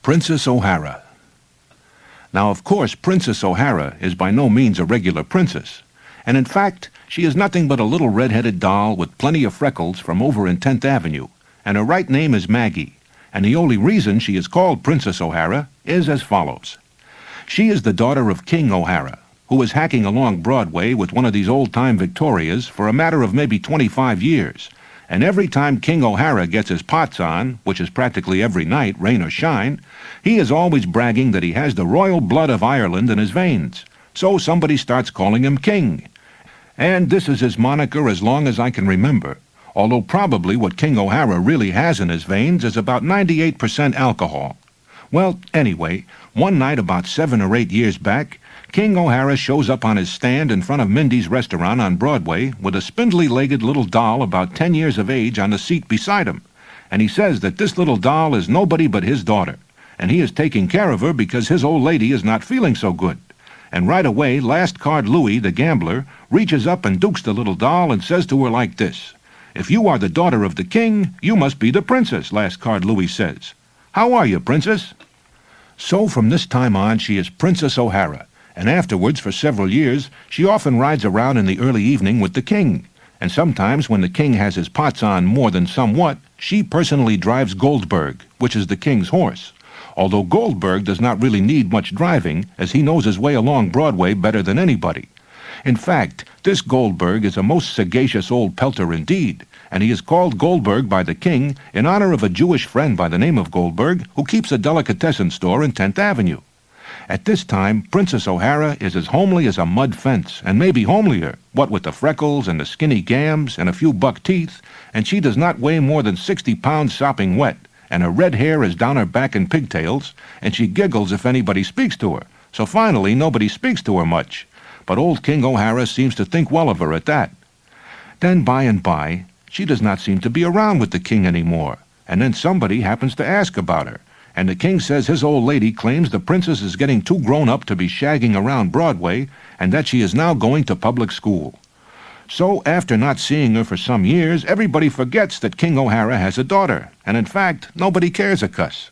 Princess O'Hara. Now, of course, Princess O'Hara is by no means a regular princess, and in fact, she is nothing but a little red-headed doll with plenty of freckles from over in 10th Avenue, and her right name is Maggie, and the only reason she is called Princess O'Hara is as follows. She is the daughter of King O'Hara, who was hacking along Broadway with one of these old-time Victorias for a matter of maybe 25 years, and every time King O'Hara gets his pots on, which is practically every night, rain or shine, he is always bragging that he has the royal blood of Ireland in his veins, so somebody starts calling him King. And this is his moniker as long as I can remember, although probably what King O'Hara really has in his veins is about 98% alcohol. Well, anyway, one night about 7 or 8 years back, King O'Hara shows up on his stand in front of Mindy's restaurant on Broadway with a spindly-legged little doll about 10 years of age on the seat beside him, and he says that this little doll is nobody but his daughter, and he is taking care of her because his old lady is not feeling so good. And right away, Last Card Louie, the gambler, reaches up and dukes the little doll and says to her like this, "If you are the daughter of the king, you must be the princess," Last Card Louie says. "How are you, princess?" So from this time on, she is Princess O'Hara, and afterwards, for several years, she often rides around in the early evening with the king. And sometimes, when the king has his pots on more than somewhat, she personally drives Goldberg, which is the king's horse. Although Goldberg does not really need much driving, as he knows his way along Broadway better than anybody. In fact, this Goldberg is a most sagacious old pelter indeed, and he is called Goldberg by the king in honor of a Jewish friend by the name of Goldberg who keeps a delicatessen store in 10th Avenue. At this time, Princess O'Hara is as homely as a mud fence, and maybe homelier, what with the freckles and the skinny gams and a few buck teeth, and she does not weigh more than 60 pounds sopping wet, and her red hair is down her back in pigtails, and she giggles if anybody speaks to her, so finally nobody speaks to her much. But old King O'Hara seems to think well of her at that. Then by and by, she does not seem to be around with the king anymore, and then somebody happens to ask about her, and the king says his old lady claims the princess is getting too grown up to be shagging around Broadway, and that she is now going to public school. So after not seeing her for some years, everybody forgets that King O'Hara has a daughter, and in fact, nobody cares a cuss.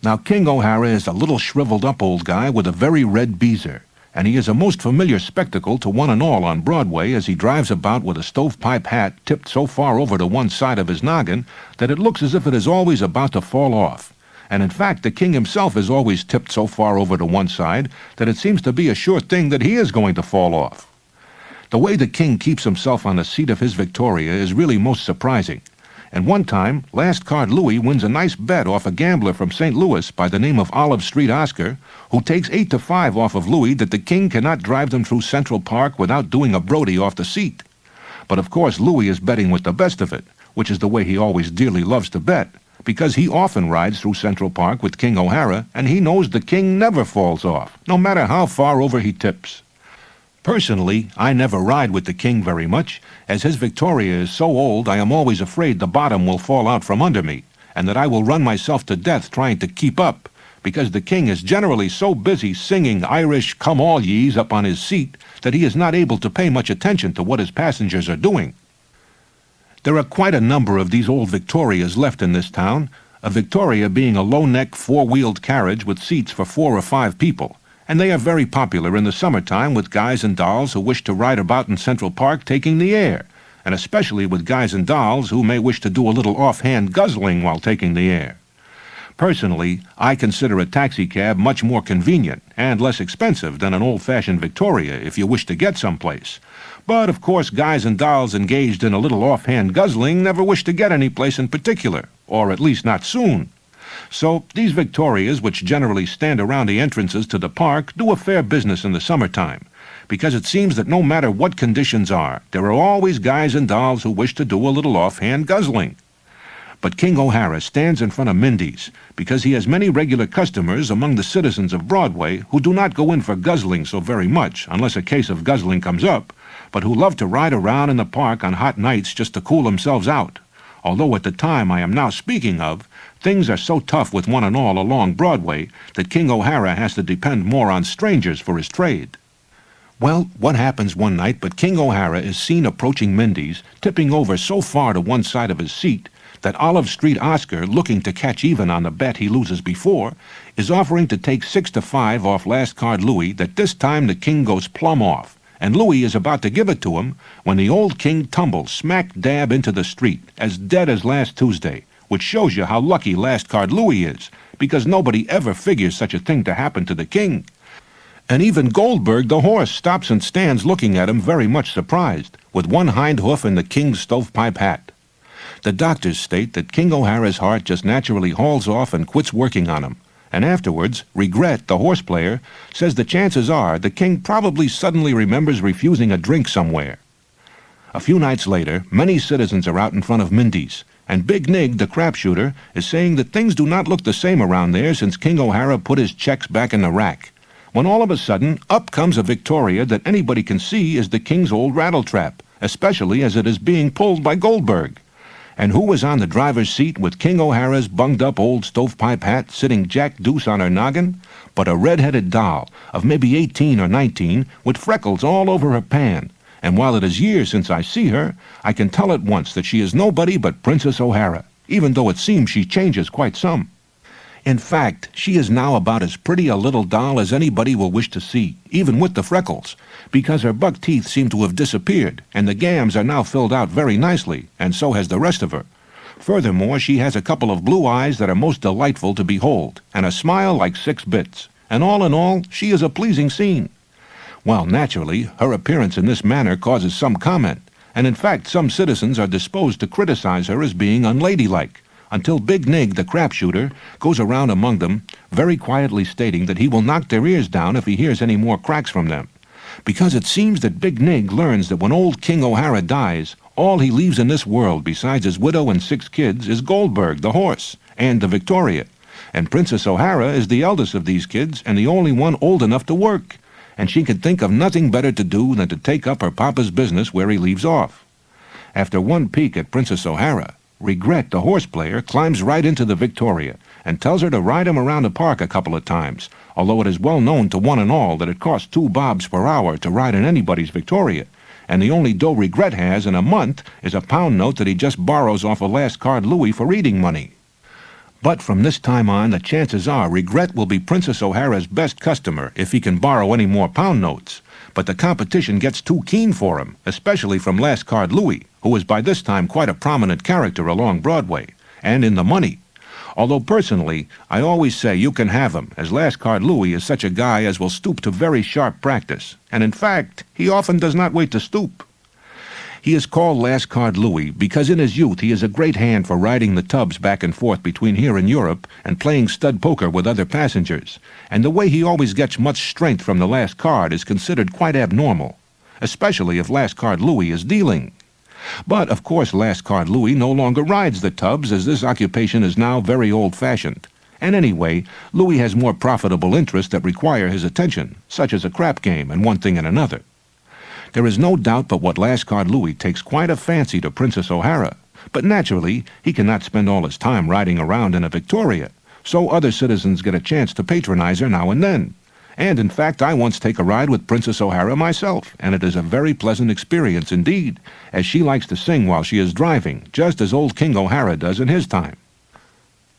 Now King O'Hara is a little shriveled-up old guy with a very red beezer, and he is a most familiar spectacle to one and all on Broadway as he drives about with a stovepipe hat tipped so far over to one side of his noggin that it looks as if it is always about to fall off. And in fact, the king himself is always tipped so far over to one side that it seems to be a sure thing that he is going to fall off. The way the king keeps himself on the seat of his Victoria is really most surprising. And one time, Last Card Louie wins a nice bet off a gambler from St. Louis by the name of Olive Street Oscar, who takes 8-5 off of Louie that the king cannot drive them through Central Park without doing a Brody off the seat. But of course, Louie is betting with the best of it, which is the way he always dearly loves to bet, because he often rides through Central Park with King O'Hara, and he knows the king never falls off, no matter how far over he tips. Personally, I never ride with the king very much, as his Victoria is so old I am always afraid the bottom will fall out from under me, and that I will run myself to death trying to keep up, because the king is generally so busy singing Irish come all ye's up on his seat that he is not able to pay much attention to what his passengers are doing. There are quite a number of these old Victorias left in this town, a Victoria being a low-neck four-wheeled carriage with seats for 4 or 5 people, and they are very popular in the summertime with guys and dolls who wish to ride about in Central Park taking the air, and especially with guys and dolls who may wish to do a little offhand guzzling while taking the air. Personally, I consider a taxicab much more convenient and less expensive than an old-fashioned Victoria if you wish to get someplace. But, of course, guys and dolls engaged in a little offhand guzzling never wish to get any place in particular, or at least not soon. So these Victorias, which generally stand around the entrances to the park, do a fair business in the summertime, because it seems that no matter what conditions are, there are always guys and dolls who wish to do a little offhand guzzling. But King O'Hara stands in front of Mindy's because he has many regular customers among the citizens of Broadway who do not go in for guzzling so very much, unless a case of guzzling comes up, but who love to ride around in the park on hot nights just to cool themselves out. Although at the time I am now speaking of, things are so tough with one and all along Broadway that King O'Hara has to depend more on strangers for his trade. Well, what happens one night but King O'Hara is seen approaching Mindy's, tipping over so far to one side of his seat that Olive Street Oscar, looking to catch even on the bet he loses before, is offering to take 6-5 off last card Louis that this time the king goes plumb off, and Louis is about to give it to him when the old king tumbles smack dab into the street, as dead as last Tuesday, which shows you how lucky last card Louis is, because nobody ever figures such a thing to happen to the king. And even Goldberg the horse stops and stands looking at him very much surprised, with one hind hoof in the king's stovepipe hat. The doctors state that King O'Hara's heart just naturally hauls off and quits working on him, and afterwards, Regret, the horse player, says the chances are the king probably suddenly remembers refusing a drink somewhere. A few nights later, many citizens are out in front of Mindy's, and Big Nig, the crapshooter, is saying that things do not look the same around there since King O'Hara put his checks back in the rack, when all of a sudden up comes a Victoria that anybody can see is the king's old rattletrap, especially as it is being pulled by Goldberg. And who was on the driver's seat with King O'Hara's bunged-up old stovepipe hat sitting jack-deuce on her noggin? But a red-headed doll of maybe 18 or 19 with freckles all over her pan. And while it is years since I see her, I can tell at once that she is nobody but Princess O'Hara, even though it seems she changes quite some. In fact, she is now about as pretty a little doll as anybody will wish to see, even with the freckles, because her buck teeth seem to have disappeared, and the gams are now filled out very nicely, and so has the rest of her. Furthermore, she has a couple of blue eyes that are most delightful to behold, and a smile like 6 bits, and all in all, she is a pleasing scene. Well, naturally, her appearance in this manner causes some comment, and in fact some citizens are disposed to criticize her as being unladylike, until Big Nig, the crapshooter, goes around among them, very quietly stating that he will knock their ears down if he hears any more cracks from them. Because it seems that Big Nig learns that when old King O'Hara dies, all he leaves in this world besides his widow and 6 kids is Goldberg, the horse, and the Victoria. And Princess O'Hara is the eldest of these kids and the only one old enough to work, and she can think of nothing better to do than to take up her papa's business where he leaves off. After one peek at Princess O'Hara, Regret, the horse player, climbs right into the Victoria and tells her to ride him around the park a couple of times, although it is well known to one and all that it costs 2 bobs per hour to ride in anybody's Victoria, and the only dough Regret has in a month is a pound note that he just borrows off of last card Louis for eating money. But from this time on, the chances are Regret will be Princess O'Hara's best customer if he can borrow any more pound notes. But the competition gets too keen for him, especially from last card Louis, who is by this time quite a prominent character along Broadway, and in the money. Although personally, I always say you can have him, as last card Louis is such a guy as will stoop to very sharp practice, and in fact, he often does not wait to stoop. He is called last card Louis because in his youth he is a great hand for riding the tubs back and forth between here and Europe and playing stud poker with other passengers, and the way he always gets much strength from the last card is considered quite abnormal, especially if last card Louis is dealing. But, of course, last card Louis no longer rides the tubs, as this occupation is now very old-fashioned. And anyway, Louis has more profitable interests that require his attention, such as a crap game and one thing and another. There is no doubt but what last card Louis takes quite a fancy to Princess O'Hara, but naturally, he cannot spend all his time riding around in a Victoria, so other citizens get a chance to patronize her now and then. And in fact, I once take a ride with Princess O'Hara myself, and it is a very pleasant experience indeed, as she likes to sing while she is driving, just as old King O'Hara does in his time.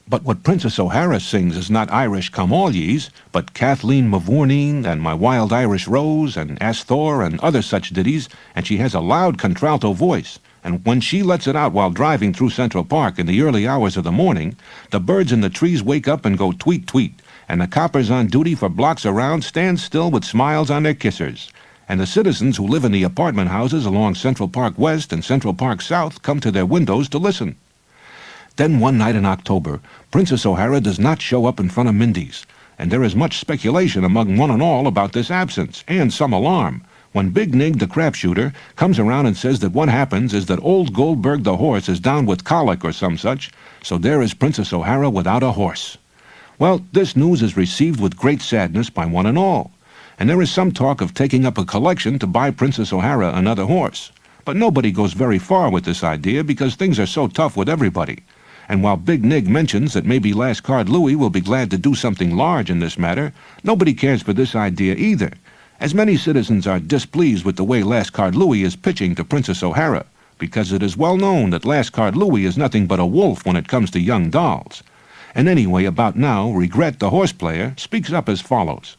But what Princess O'Hara sings is not Irish Come All Ye's, but Kathleen Mavourneen and My Wild Irish Rose and Asthore and other such ditties, and she has a loud contralto voice, and when she lets it out while driving through Central Park in the early hours of the morning, the birds in the trees wake up and go tweet-tweet, and the coppers on duty for blocks around stand still with smiles on their kissers, and the citizens who live in the apartment houses along Central Park West and Central Park South come to their windows to listen. Then one night in October, Princess O'Hara does not show up in front of Mindy's, and there is much speculation among one and all about this absence, and some alarm, when Big Nig the crapshooter comes around and says that what happens is that old Goldberg the horse is down with colic or some such, so there is Princess O'Hara without a horse. Well, this news is received with great sadness by one and all, and there is some talk of taking up a collection to buy Princess O'Hara another horse. But nobody goes very far with this idea because things are so tough with everybody. And while Big Nig mentions that maybe last card Louis will be glad to do something large in this matter, nobody cares for this idea either, as many citizens are displeased with the way last card Louis is pitching to Princess O'Hara, because it is well known that Last Card Louie is nothing but a wolf when it comes to young dolls. And anyway, about now, Regret, the horse player, speaks up as follows.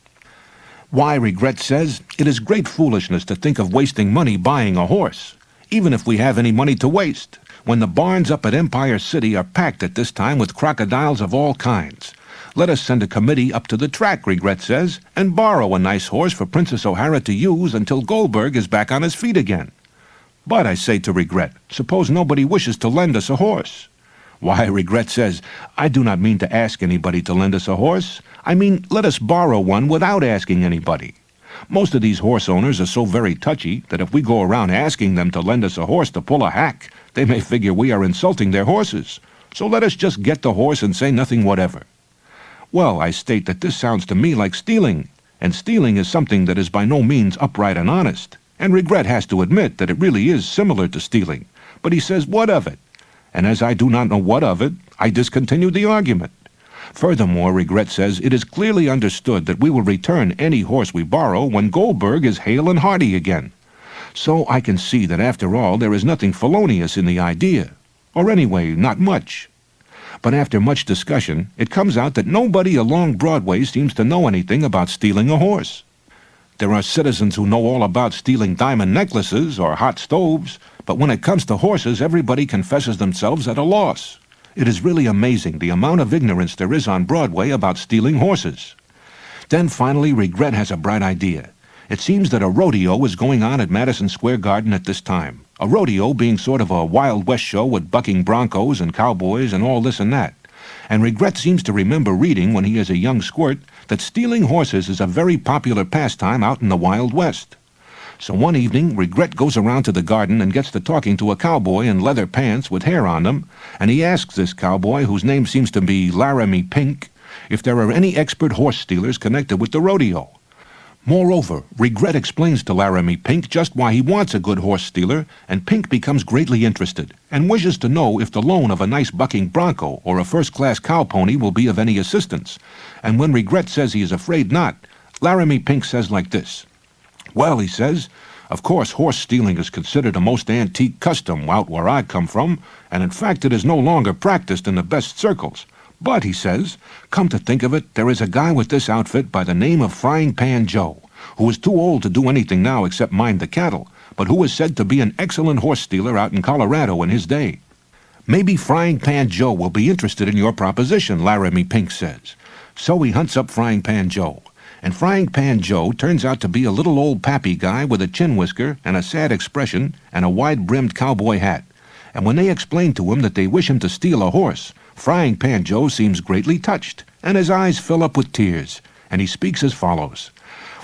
Why, Regret says, it is great foolishness to think of wasting money buying a horse, even if we have any money to waste, when the barns up at Empire City are packed at this time with crocodiles of all kinds. Let us send a committee up to the track, Regret says, and borrow a nice horse for Princess O'Hara to use until Goldberg is back on his feet again. But, I say to Regret, suppose nobody wishes to lend us a horse. Why, Regret says, I do not mean to ask anybody to lend us a horse. I mean, let us borrow one without asking anybody. Most of these horse owners are so very touchy that if we go around asking them to lend us a horse to pull a hack, they may figure we are insulting their horses. So let us just get the horse and say nothing whatever. Well, I state that this sounds to me like stealing, and stealing is something that is by no means upright and honest, and Regret has to admit that it really is similar to stealing, but he says what of it? And as I do not know what of it, I discontinue the argument. Furthermore, Regret says it is clearly understood that we will return any horse we borrow when Goldberg is hale and hearty again. So I can see that after all there is nothing felonious in the idea, or anyway, not much. But after much discussion, it comes out that nobody along Broadway seems to know anything about stealing a horse. There are citizens who know all about stealing diamond necklaces or hot stoves, but when it comes to horses, everybody confesses themselves at a loss. It is really amazing the amount of ignorance there is on Broadway about stealing horses. Then finally, Regret has a bright idea. It seems that a rodeo is going on at Madison Square Garden at this time. A rodeo being sort of a Wild West show with bucking broncos and cowboys and all this and that. And Regret seems to remember reading when he is a young squirt that stealing horses is a very popular pastime out in the Wild West. So one evening, Regret goes around to the garden and gets to talking to a cowboy in leather pants with hair on them, and he asks this cowboy, whose name seems to be Laramie Pink, if there are any expert horse stealers connected with the rodeo. Moreover, Regret explains to Laramie Pink just why he wants a good horse stealer, and Pink becomes greatly interested and wishes to know if the loan of a nice bucking bronco or a first-class cow pony will be of any assistance. And when Regret says he is afraid not, Laramie Pink says like this. Well, he says, of course horse stealing is considered a most antique custom out where I come from, and in fact it is no longer practiced in the best circles. But, he says, come to think of it, there is a guy with this outfit by the name of Frying Pan Joe, who is too old to do anything now except mind the cattle, but who is said to be an excellent horse stealer out in Colorado in his day. Maybe Frying Pan Joe will be interested in your proposition, Laramie Pink says. So he hunts up Frying Pan Joe. And Frying Pan Joe turns out to be a little old pappy guy with a chin whisker and a sad expression and a wide-brimmed cowboy hat. And when they explain to him that they wish him to steal a horse, Frying Pan Joe seems greatly touched, and his eyes fill up with tears, and he speaks as follows.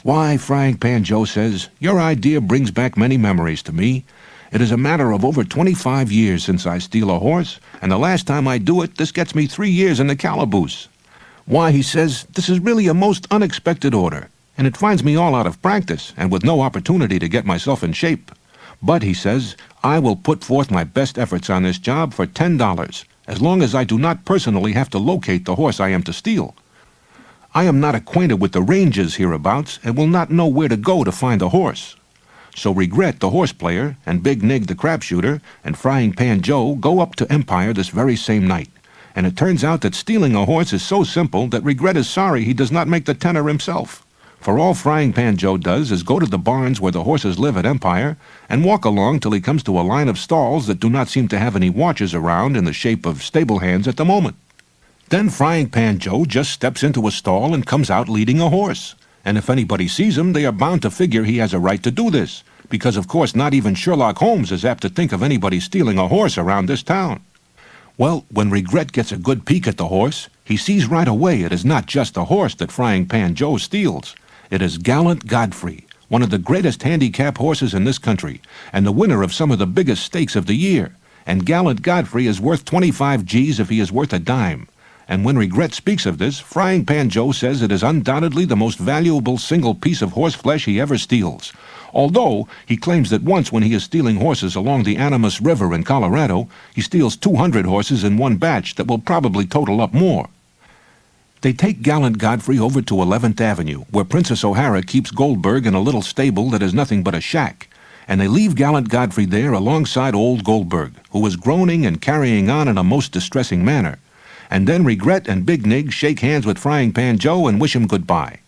Why, Frying Pan Joe says, your idea brings back many memories to me. It is a matter of over 25 years since I steal a horse, and the last time I do it, this gets me 3 years in the calaboose. Why, he says, this is really a most unexpected order, and it finds me all out of practice and with no opportunity to get myself in shape. But, he says, I will put forth my best efforts on this job for $10, as long as I do not personally have to locate the horse I am to steal. I am not acquainted with the ranges hereabouts and will not know where to go to find a horse. So Regret, the horse player, and Big Nig, the crap shooter, and Frying Pan Joe go up to Empire this very same night. And it turns out that stealing a horse is so simple that Regret is sorry he does not make the tenor himself. For all Frying Pan Joe does is go to the barns where the horses live at Empire and walk along till he comes to a line of stalls that do not seem to have any watchers around in the shape of stable hands at the moment. Then Frying Pan Joe just steps into a stall and comes out leading a horse. And if anybody sees him, they are bound to figure he has a right to do this, because of course not even Sherlock Holmes is apt to think of anybody stealing a horse around this town. Well, when Regret gets a good peek at the horse, he sees right away it is not just a horse that Frying Pan Joe steals. It is Gallant Godfrey, one of the greatest handicap horses in this country, and the winner of some of the biggest stakes of the year. And Gallant Godfrey is worth 25 G's if he is worth a dime. And when Regret speaks of this, Frying Pan Joe says it is undoubtedly the most valuable single piece of horseflesh he ever steals. Although he claims that once when he is stealing horses along the Animas River in Colorado, he steals 200 horses in one batch that will probably total up more. They take Gallant Godfrey over to 11th Avenue, where Princess O'Hara keeps Goldberg in a little stable that is nothing but a shack. and they leave gallant Godfrey there alongside old Goldberg, who was groaning and carrying on in a most distressing manner, and then Regret and Big Nig shake hands with Frying Pan Joe and wish him goodbye.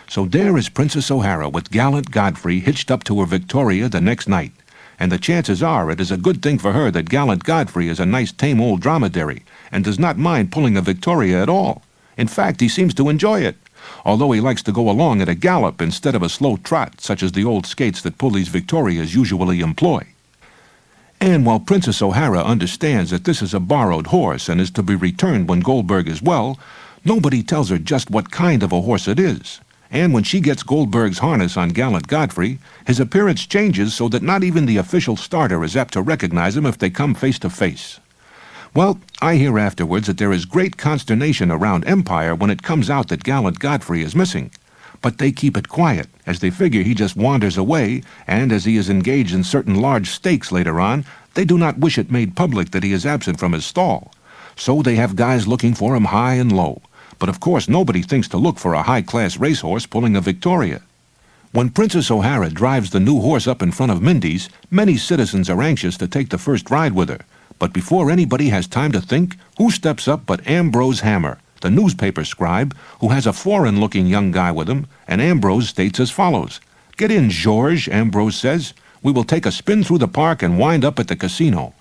So there is Princess O'Hara with gallant Godfrey hitched up to her Victoria the next night, and the chances are it is a good thing for her that gallant Godfrey is a nice tame old dromedary and does not mind pulling a Victoria at all. In fact, he seems to enjoy it, although he likes to go along at a gallop instead of a slow trot, such as the old skates that pull these Victorias usually employ. And while Princess O'Hara understands that this is a borrowed horse and is to be returned when Goldberg is well, nobody tells her just what kind of a horse it is. And when she gets Goldberg's harness on gallant Godfrey, his appearance changes so that not even the official starter is apt to recognize him if they come face to face. Well, I hear afterwards that there is great consternation around Empire when it comes out that gallant Godfrey is missing. But they keep it quiet, as they figure he just wanders away, and as he is engaged in certain large stakes later on, they do not wish it made public that he is absent from his stall. So they have guys looking for him high and low. But of course nobody thinks to look for a high-class racehorse pulling a Victoria. When Princess O'Hara drives the new horse up in front of Mindy's, many citizens are anxious to take the first ride with her. But before anybody has time to think, who steps up but Ambrose Hammer, the newspaper scribe, who has a foreign-looking young guy with him, and Ambrose states as follows. "Get in, Georges," Ambrose says. "We will take a spin through the park and wind up at the casino."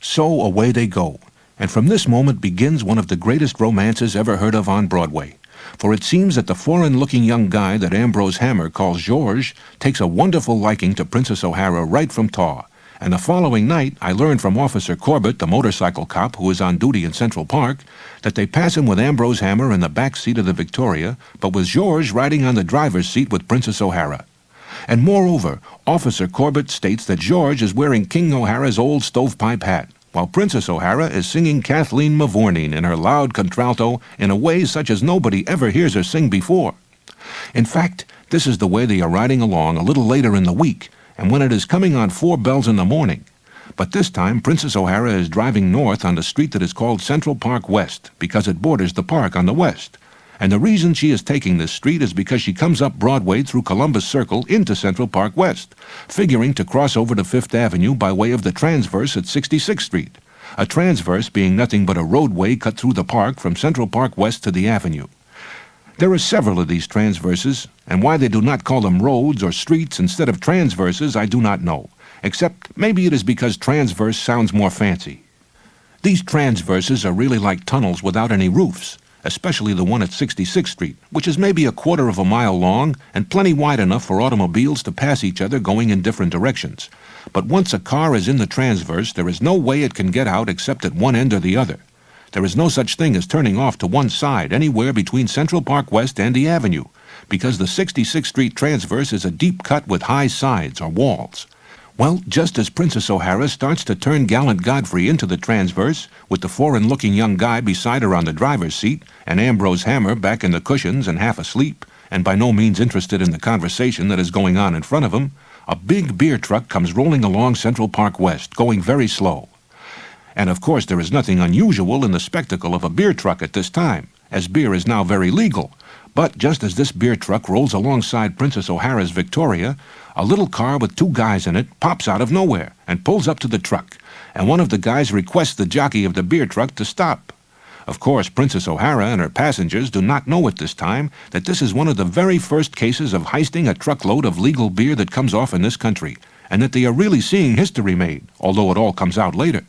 So away they go, and from this moment begins one of the greatest romances ever heard of on Broadway. For it seems that the foreign-looking young guy that Ambrose Hammer calls Georges takes a wonderful liking to Princess O'Hara right from taw. And the following night, I learned from Officer Corbett, the motorcycle cop who is on duty in Central Park, that they pass him with Ambrose Hammer in the back seat of the Victoria, but with Georges riding on the driver's seat with Princess O'Hara. And moreover, Officer Corbett states that Georges is wearing King O'Hara's old stovepipe hat, while Princess O'Hara is singing Kathleen Mavourneen in her loud contralto in a way such as nobody ever hears her sing before. In fact, this is the way they are riding along a little later in the week, and when it is coming on 4 bells in the morning. But this time Princess O'Hara is driving north on the street that is called Central Park West, because it borders the park on the west. And the reason she is taking this street is because she comes up Broadway through Columbus Circle into Central Park West, figuring to cross over to Fifth Avenue by way of the transverse at 66th Street, a transverse being nothing but a roadway cut through the park from Central Park West to the avenue. There are several of these transverses, and why they do not call them roads or streets instead of transverses I do not know, except maybe it is because transverse sounds more fancy. These transverses are really like tunnels without any roofs, especially the one at 66th Street, which is maybe a quarter of a mile long and plenty wide enough for automobiles to pass each other going in different directions. But once a car is in the transverse, there is no way it can get out except at one end or the other. There is no such thing as turning off to one side anywhere between Central Park West and the avenue, because the 66th Street transverse is a deep cut with high sides or walls. Well, just as Princess O'Hara starts to turn gallant Godfrey into the transverse, with the foreign-looking young guy beside her on the driver's seat, and Ambrose Hammer back in the cushions and half asleep, and by no means interested in the conversation that is going on in front of him, a big beer truck comes rolling along Central Park West, going very slow. And of course there is nothing unusual in the spectacle of a beer truck at this time, as beer is now very legal. But just as this beer truck rolls alongside Princess O'Hara's Victoria, a little car with 2 guys in it pops out of nowhere and pulls up to the truck, and one of the guys requests the jockey of the beer truck to stop. Of course, Princess O'Hara and her passengers do not know at this time that this is one of the very first cases of heisting a truckload of legal beer that comes off in this country, and that they are really seeing history made, although it all comes out later.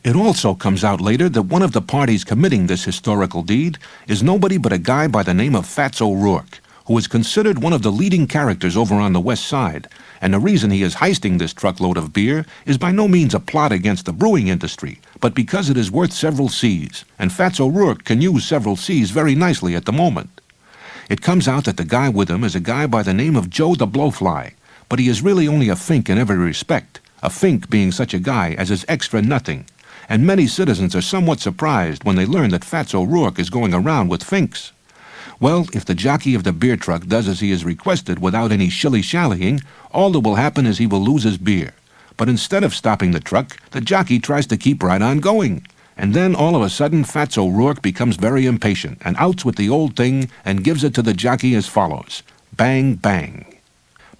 It also comes out later that one of the parties committing this historical deed is nobody but a guy by the name of Fats O'Rourke, who is considered one of the leading characters over on the West Side, and the reason he is heisting this truckload of beer is by no means a plot against the brewing industry, but because it is worth several C's, and Fats O'Rourke can use several C's very nicely at the moment. It comes out that the guy with him is a guy by the name of Joe the Blowfly, but he is really only a fink in every respect, a fink being such a guy as is extra nothing. And many citizens are somewhat surprised when they learn that Fats O'Rourke is going around with finks. Well, if the jockey of the beer truck does as he is requested without any shilly-shallying, all that will happen is he will lose his beer. But instead of stopping the truck, the jockey tries to keep right on going. And then all of a sudden Fats O'Rourke becomes very impatient and outs with the old thing and gives it to the jockey as follows. Bang, bang.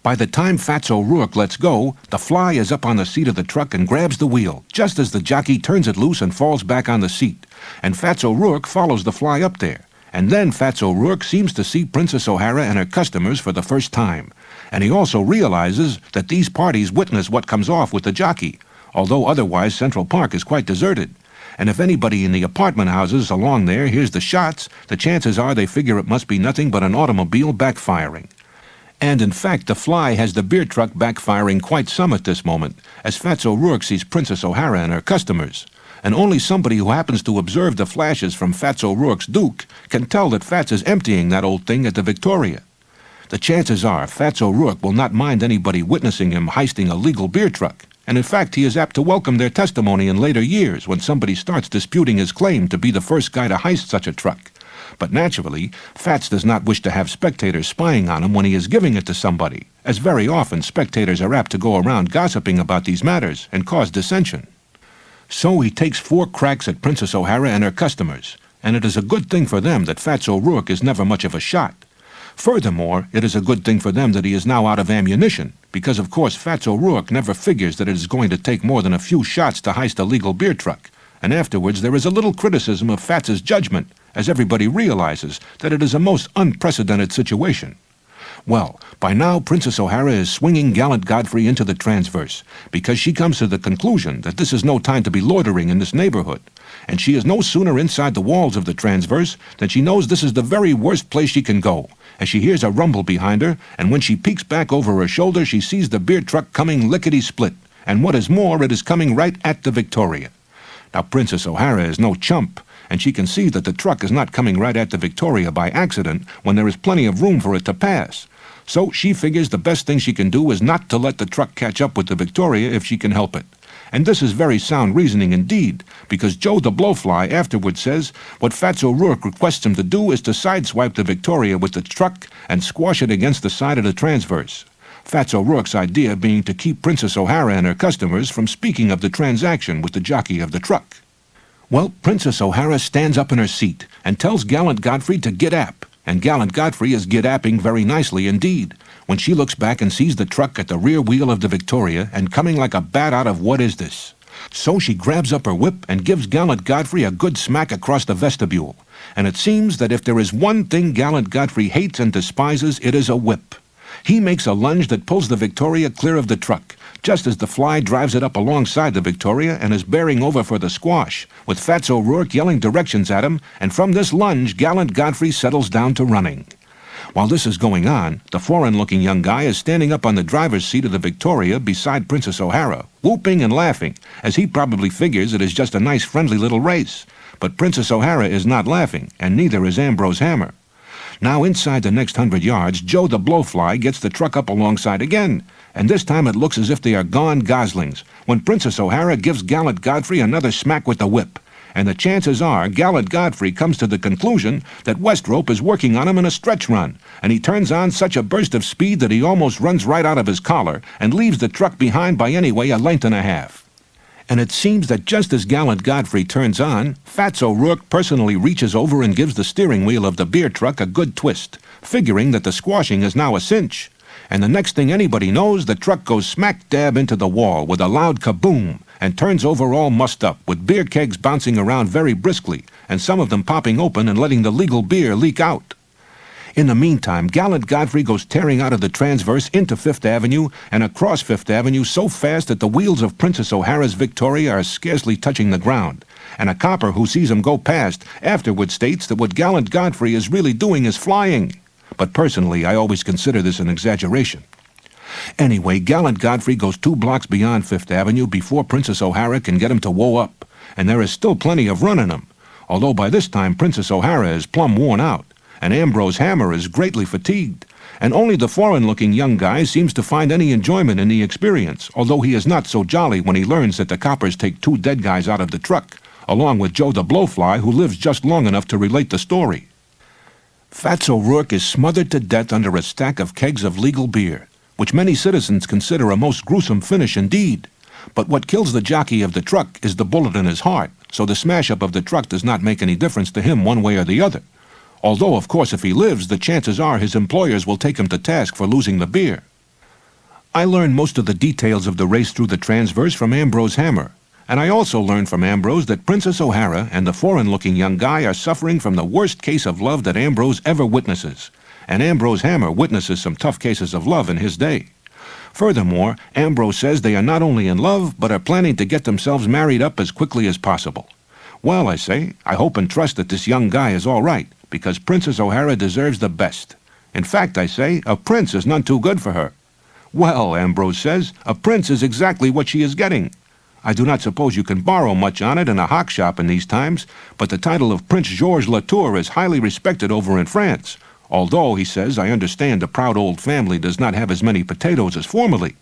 By the time Fats O'Rourke lets go, the fly is up on the seat of the truck and grabs the wheel, just as the jockey turns it loose and falls back on the seat. And Fats O'Rourke follows the fly up there. And then Fats O'Rourke seems to see Princess O'Hara and her customers for the first time. And he also realizes that these parties witness what comes off with the jockey, although otherwise Central Park is quite deserted. And if anybody in the apartment houses along there hears the shots, the chances are they figure it must be nothing but an automobile backfiring. And in fact, the fly has the beer truck backfiring quite some at this moment, as Fats O'Rourke sees Princess O'Hara and her customers. And only somebody who happens to observe the flashes from Fats O'Rourke's Duke can tell that Fats is emptying that old thing at the Victoria. The chances are Fats O'Rourke will not mind anybody witnessing him heisting a legal beer truck. And in fact, he is apt to welcome their testimony in later years when somebody starts disputing his claim to be the first guy to heist such a truck. But naturally, Fats does not wish to have spectators spying on him when he is giving it to somebody, as very often spectators are apt to go around gossiping about these matters and cause dissension. So he takes 4 cracks at Princess O'Hara and her customers, and it is a good thing for them that Fats O'Rourke is never much of a shot. Furthermore, it is a good thing for them that he is now out of ammunition, because of course Fats O'Rourke never figures that it is going to take more than a few shots to heist a legal beer truck, and afterwards there is a little criticism of Fats's judgment, as everybody realizes that it is a most unprecedented situation. Well, by now Princess O'Hara is swinging Gallant Godfrey into the transverse, because she comes to the conclusion that this is no time to be loitering in this neighborhood, and she is no sooner inside the walls of the transverse than she knows this is the very worst place she can go, as she hears a rumble behind her, and when she peeks back over her shoulder she sees the beer truck coming lickety-split, and what is more, it is coming right at the Victoria. Now Princess O'Hara is no chump, and she can see that the truck is not coming right at the Victoria by accident when there is plenty of room for it to pass. So she figures the best thing she can do is not to let the truck catch up with the Victoria if she can help it. And this is very sound reasoning indeed, because Joe the Blowfly afterward says what Fats O'Rourke requests him to do is to sideswipe the Victoria with the truck and squash it against the side of the transverse. Fats O'Rourke's idea being to keep Princess O'Hara and her customers from speaking of the transaction with the jockey of the truck. Well, Princess O'Hara stands up in her seat and tells Gallant Godfrey to get ap, and Gallant Godfrey is get-apping very nicely indeed, when she looks back and sees the truck at the rear wheel of the Victoria and coming like a bat out of what is this. So she grabs up her whip and gives Gallant Godfrey a good smack across the vestibule, and it seems that if there is one thing Gallant Godfrey hates and despises, it is a whip. He makes a lunge that pulls the Victoria clear of the truck, just as the fly drives it up alongside the Victoria and is bearing over for the squash, with Fats O'Rourke yelling directions at him, and from this lunge Gallant Godfrey settles down to running. While this is going on, the foreign-looking young guy is standing up on the driver's seat of the Victoria beside Princess O'Hara, whooping and laughing, as he probably figures it is just a nice friendly little race. But Princess O'Hara is not laughing, and neither is Ambrose Hammer. Now inside the next 100 yards, Joe the Blowfly gets the truck up alongside again, and this time it looks as if they are gone goslings, when Princess O'Hara gives Gallant Godfrey another smack with the whip, and the chances are Gallant Godfrey comes to the conclusion that Westrope is working on him in a stretch run, and he turns on such a burst of speed that he almost runs right out of his collar and leaves the truck behind by anyway a length and a half. And it seems that just as Gallant Godfrey turns on, Fats O'Rourke personally reaches over and gives the steering wheel of the beer truck a good twist, figuring that the squashing is now a cinch. And the next thing anybody knows, the truck goes smack dab into the wall with a loud kaboom and turns over all mussed up, with beer kegs bouncing around very briskly, and some of them popping open and letting the legal beer leak out. In the meantime, Gallant Godfrey goes tearing out of the transverse into Fifth Avenue and across Fifth Avenue so fast that the wheels of Princess O'Hara's Victoria are scarcely touching the ground, and a copper who sees him go past afterward states that what Gallant Godfrey is really doing is flying. But personally, I always consider this an exaggeration. Anyway, Gallant Godfrey goes 2 blocks beyond Fifth Avenue before Princess O'Hara can get him to whoa up, and there is still plenty of run in him, although by this time Princess O'Hara is plumb worn out, and Ambrose Hammer is greatly fatigued, and only the foreign-looking young guy seems to find any enjoyment in the experience, although he is not so jolly when he learns that the coppers take 2 dead guys out of the truck, along with Joe the Blowfly, who lives just long enough to relate the story. Fats O'Rourke is smothered to death under a stack of kegs of legal beer, which many citizens consider a most gruesome finish indeed. But what kills the jockey of the truck is the bullet in his heart, so the smash-up of the truck does not make any difference to him one way or the other. Although, of course, if he lives, the chances are his employers will take him to task for losing the beer. I learned most of the details of the race through the transverse from Ambrose Hammer, and I also learned from Ambrose that Princess O'Hara and the foreign-looking young guy are suffering from the worst case of love that Ambrose ever witnesses, and Ambrose Hammer witnesses some tough cases of love in his day. Furthermore, Ambrose says they are not only in love, but are planning to get themselves married up as quickly as possible. Well, I say, I hope and trust that this young guy is all right, because Princess O'Hara deserves the best. In fact, I say, a prince is none too good for her. Well, Ambrose says, a prince is exactly what she is getting. I do not suppose you can borrow much on it in a hock shop in these times, but the title of Prince Georges Latour is highly respected over in France, although, he says, I understand the proud old family does not have as many potatoes as formerly.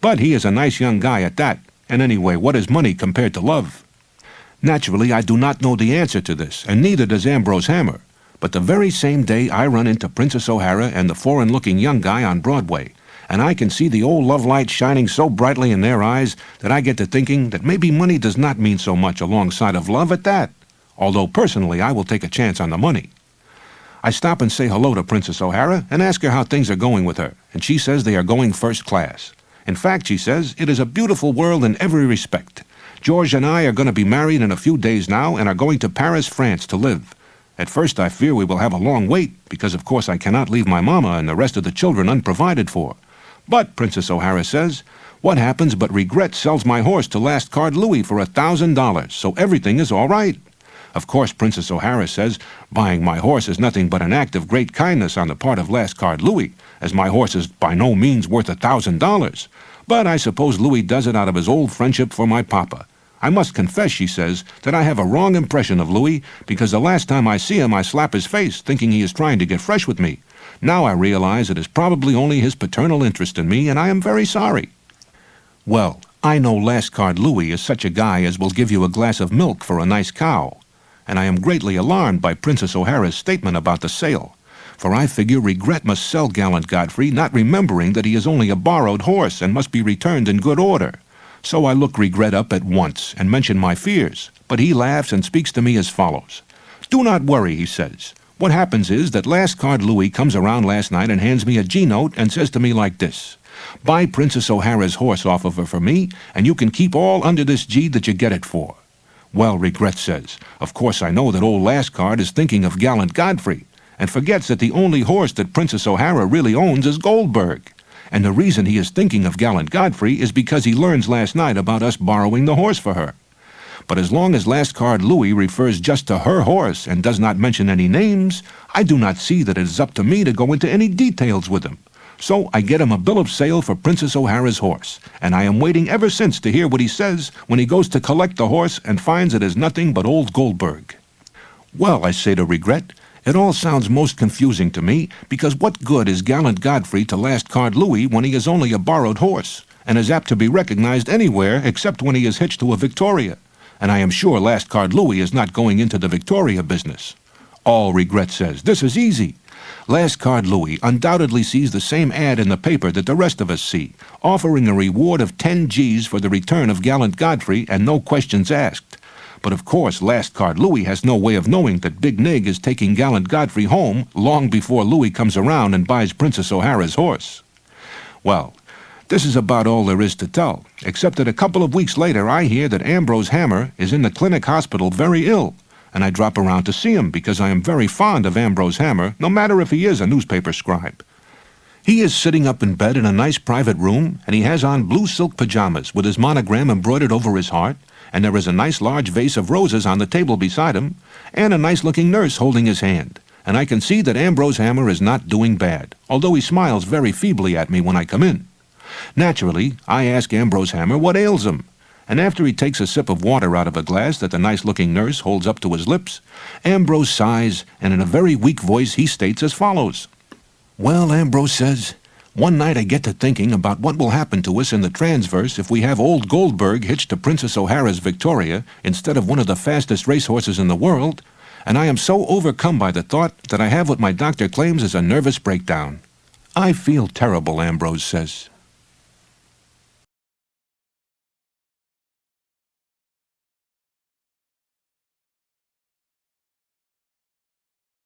But he is a nice young guy at that, and anyway, what is money compared to love? Naturally, I do not know the answer to this, and neither does Ambrose Hammer, but the very same day I run into Princess O'Hara and the foreign-looking young guy on Broadway, and I can see the old love light shining so brightly in their eyes that I get to thinking that maybe money does not mean so much alongside of love at that, although personally I will take a chance on the money. I stop and say hello to Princess O'Hara and ask her how things are going with her, and she says they are going first class. In fact, she says, it is a beautiful world in every respect. George and I are going to be married in a few days now and are going to Paris, France to live. At first I fear we will have a long wait, because of course I cannot leave my mama and the rest of the children unprovided for. But, Princess O'Hara says, what happens but regret sells my horse to Last Card Louis for $1,000, so everything is all right. Of course, Princess O'Hara says, buying my horse is nothing but an act of great kindness on the part of Last Card Louis, as my horse is by no means worth $1,000. But I suppose Louis does it out of his old friendship for my papa. I must confess, she says, that I have a wrong impression of Louis, because the last time I see him I slap his face, thinking he is trying to get fresh with me. Now I realize it is probably only his paternal interest in me, and I am very sorry. Well, I know Last Card Louis is such a guy as will give you a glass of milk for a nice cow, and I am greatly alarmed by Princess O'Hara's statement about the sale, for I figure Regret must sell Gallant Godfrey, not remembering that he is only a borrowed horse and must be returned in good order. So I look Regret up at once and mention my fears, but he laughs and speaks to me as follows. Do not worry, he says. What happens is that Last Card Louis comes around last night and hands me a G-note and says to me like this. Buy Princess O'Hara's horse off of her for me, and you can keep all under this G that you get it for. Well, Regret says, of course I know that old Last Card is thinking of Gallant Godfrey, and forgets that the only horse that Princess O'Hara really owns is Goldberg. And the reason he is thinking of Gallant Godfrey is because he learns last night about us borrowing the horse for her. But as long as Last Card Louis refers just to her horse and does not mention any names, I do not see that it is up to me to go into any details with him. So I get him a bill of sale for Princess O'Hara's horse, and I am waiting ever since to hear what he says when he goes to collect the horse and finds it is nothing but old Goldberg. Well, I say to Regret, it all sounds most confusing to me, because what good is Gallant Godfrey to Last Card Louis when he is only a borrowed horse, and is apt to be recognized anywhere except when he is hitched to a Victoria? And I am sure Last Card Louis is not going into the Victoria business. All Regret says, this is easy. Last Card Louis undoubtedly sees the same ad in the paper that the rest of us see, offering a reward of 10 G's for the return of Gallant Godfrey and no questions asked. But of course Last Card Louis has no way of knowing that Big Nig is taking Gallant Godfrey home long before Louis comes around and buys Princess O'Hara's horse. Well, this is about all there is to tell, except that a couple of weeks later I hear that Ambrose Hammer is in the clinic hospital very ill, and I drop around to see him because I am very fond of Ambrose Hammer, no matter if he is a newspaper scribe. He is sitting up in bed in a nice private room, and he has on blue silk pajamas with his monogram embroidered over his heart, and there is a nice large vase of roses on the table beside him, and a nice-looking nurse holding his hand, and I can see that Ambrose Hammer is not doing bad, although he smiles very feebly at me when I come in. Naturally, I ask Ambrose Hammer what ails him, and after he takes a sip of water out of a glass that the nice-looking nurse holds up to his lips, Ambrose sighs, and in a very weak voice he states as follows. Well, Ambrose says, one night I get to thinking about what will happen to us in the transverse if we have old Goldberg hitched to Princess O'Hara's Victoria instead of one of the fastest racehorses in the world, and I am so overcome by the thought that I have what my doctor claims is a nervous breakdown. I feel terrible, Ambrose says.